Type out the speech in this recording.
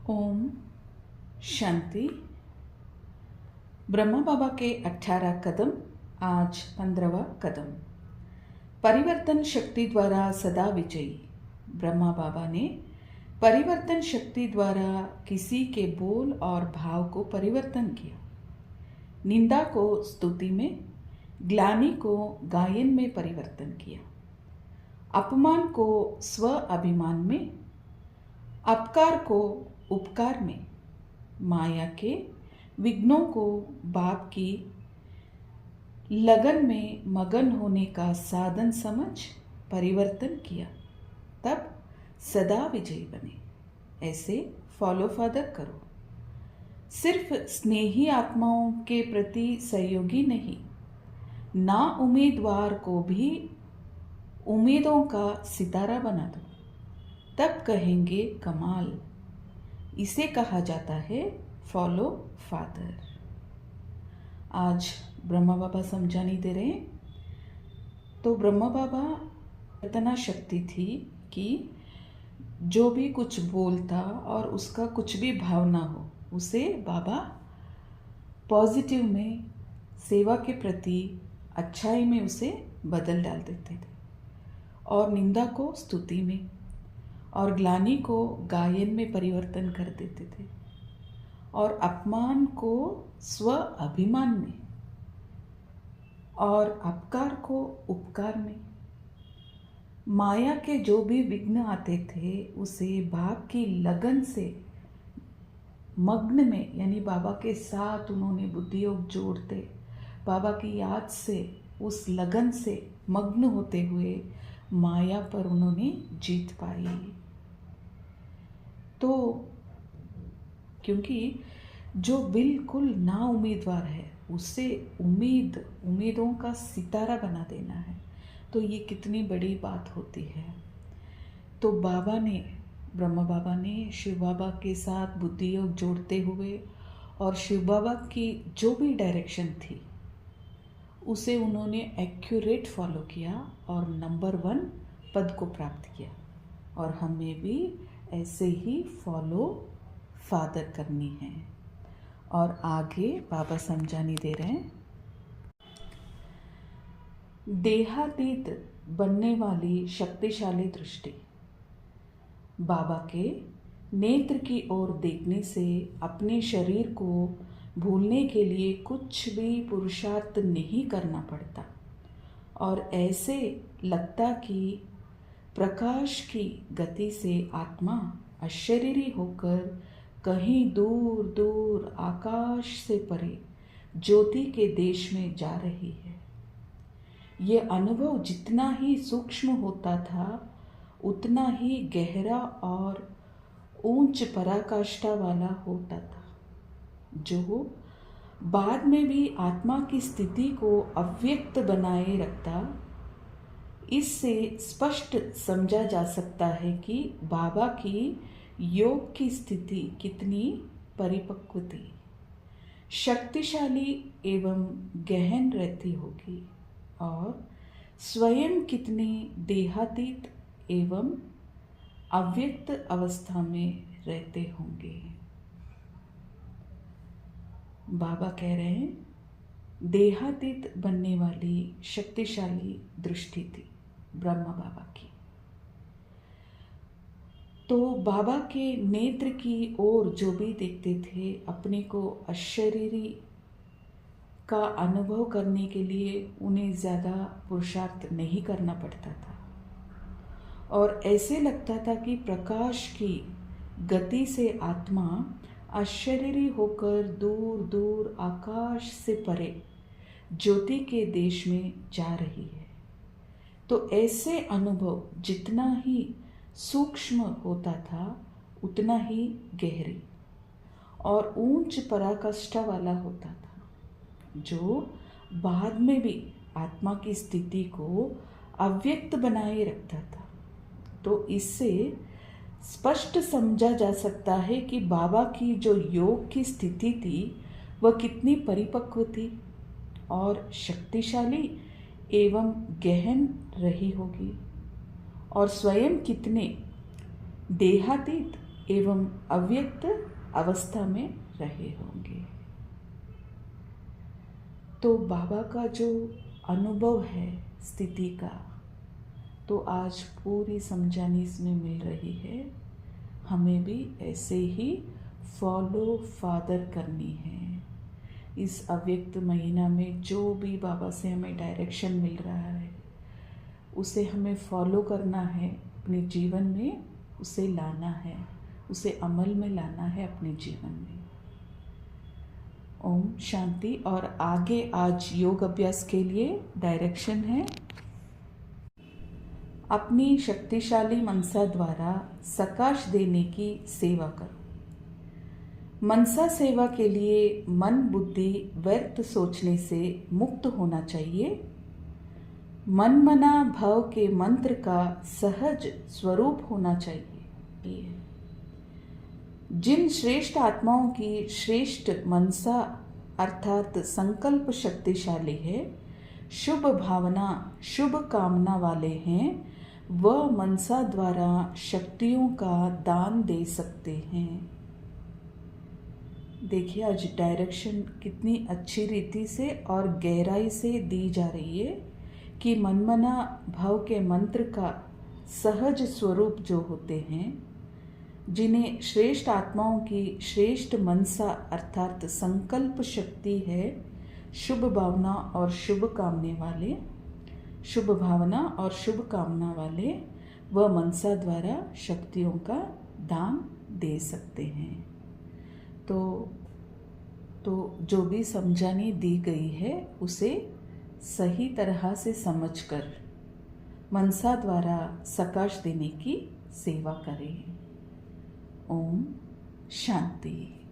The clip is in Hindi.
ओम शांति। ब्रह्मा बाबा के 18 कदम, आज 15वां कदम। परिवर्तन शक्ति द्वारा सदा विजयी। ब्रह्मा बाबा ने परिवर्तन शक्ति द्वारा किसी के बोल और भाव को परिवर्तन किया। निंदा को स्तुति में, ग्लानि को गायन में परिवर्तन किया। अपमान को स्व अभिमान में, अपकार को उपकार में, माया के विघ्नों को बाप की लगन में मगन होने का साधन समझ परिवर्तन किया। तब सदा विजयी बने। ऐसे फॉलो फादर करो। सिर्फ स्नेही आत्माओं के प्रति सहयोगी नहीं, ना उम्मीदवार को भी उम्मीदों का सितारा बना दो। तब कहेंगे कमाल। इसे कहा जाता है फॉलो फादर। आज ब्रह्मा बाबा समझानी दे रहे हैं। तो ब्रह्मा बाबा इतना शक्ति थी कि जो भी कुछ बोलता और उसका कुछ भी भाव ना हो, उसे बाबा पॉजिटिव में, सेवा के प्रति, अच्छाई में उसे बदल डाल देते थे। और निंदा को स्तुति में और ग्लानि को गायन में परिवर्तन कर देते थे। और अपमान को स्व अभिमान में और अपकार को उपकार में, माया के जो भी विघ्न आते थे उसे बाप की लगन से मग्न में, यानी बाबा के साथ उन्होंने बुद्धि योग जोड़ते, बाबा की याद से, उस लगन से मग्न होते हुए माया पर उन्होंने जीत पाई। तो क्योंकि जो बिल्कुल ना उम्मीदवार है उसे उम्मीदों का सितारा बना देना है, तो ये कितनी बड़ी बात होती है। तो बाबा ने, ब्रह्मा बाबा ने शिव बाबा के साथ बुद्धि योग जोड़ते हुए और शिव बाबा की जो भी डायरेक्शन थी उसे उन्होंने एक्यूरेट फॉलो किया और नंबर 1 पद को प्राप्त किया। और हमें भी ऐसे ही फॉलो फादर करनी है। और आगे बाबा समझानी दे रहे हैं। देहातीत बनने वाली शक्तिशाली दृष्टि। बाबा के नेत्र की ओर देखने से अपने शरीर को भूलने के लिए कुछ भी पुरुषार्थ नहीं करना पड़ता और ऐसे लगता कि प्रकाश की गति से आत्मा अशरीरी होकर कहीं दूर दूर आकाश से परे ज्योति के देश में जा रही है। ये अनुभव जितना ही सूक्ष्म होता था उतना ही गहरा और ऊंच पराकाष्ठा वाला होता था, जो बाद में भी आत्मा की स्थिति को अव्यक्त बनाए रखता। इससे स्पष्ट समझा जा सकता है कि बाबा की योग की स्थिति कितनी परिपक्व थी, शक्तिशाली एवं गहन रहती होगी और स्वयं कितने देहातीत एवं अव्यक्त अवस्था में रहते होंगे। बाबा कह रहे हैं देहातीत बनने वाली शक्तिशाली दृष्टि थी ब्रह्मा बाबा की। तो बाबा के नेत्र की ओर जो भी देखते थे अपने को अशरीरी का अनुभव करने के लिए उन्हें ज़्यादा पुरुषार्थ नहीं करना पड़ता था और ऐसे लगता था कि प्रकाश की गति से आत्मा अशरीरी होकर दूर दूर आकाश से परे ज्योति के देश में जा रही है। तो ऐसे अनुभव जितना ही सूक्ष्म होता था उतना ही गहरी और ऊंच पराकाष्ठा वाला होता था, जो बाद में भी आत्मा की स्थिति को अव्यक्त बनाए रखता था। तो इससे स्पष्ट समझा जा सकता है कि बाबा की जो योग की स्थिति थी वह कितनी परिपक्व थी और शक्तिशाली एवं गहन रही होगी और स्वयं कितने देहातीत एवं अव्यक्त अवस्था में रहे होंगे। तो बाबा का जो अनुभव है स्थिति का, तो आज पूरी समझानी इसमें मिल रही है। हमें भी ऐसे ही फॉलो फादर करनी है। इस अव्यक्त महीना में जो भी बाबा से हमें डायरेक्शन मिल रहा है, उसे हमें फॉलो करना है, अपने जीवन में उसे लाना है, उसे अमल में लाना है अपने जीवन में। ओम शांति। और आगे आज योग अभ्यास के लिए डायरेक्शन है। अपनी शक्तिशाली मनसा द्वारा सकाश देने की सेवा करो। मनसा सेवा के लिए मन बुद्धि व्यर्थ सोचने से मुक्त होना चाहिए। मन मना भाव के मंत्र का सहज स्वरूप होना चाहिए। जिन श्रेष्ठ आत्माओं की श्रेष्ठ मनसा अर्थात संकल्प शक्तिशाली है, शुभ भावना शुभ कामना वाले हैं, वह मनसा द्वारा शक्तियों का दान दे सकते हैं। देखिए आज डायरेक्शन कितनी अच्छी रीति से और गहराई से दी जा रही है कि मनमना भाव के मंत्र का सहज स्वरूप जो होते हैं, जिन्हें श्रेष्ठ आत्माओं की श्रेष्ठ मनसा अर्थात संकल्प शक्ति है, शुभ भावना और शुभ कामना वाले वह मनसा द्वारा शक्तियों का दान दे सकते हैं। तो जो भी समझानी दी गई है उसे सही तरह से समझकर मनसा द्वारा सकाश देने की सेवा करें। ओम शांति।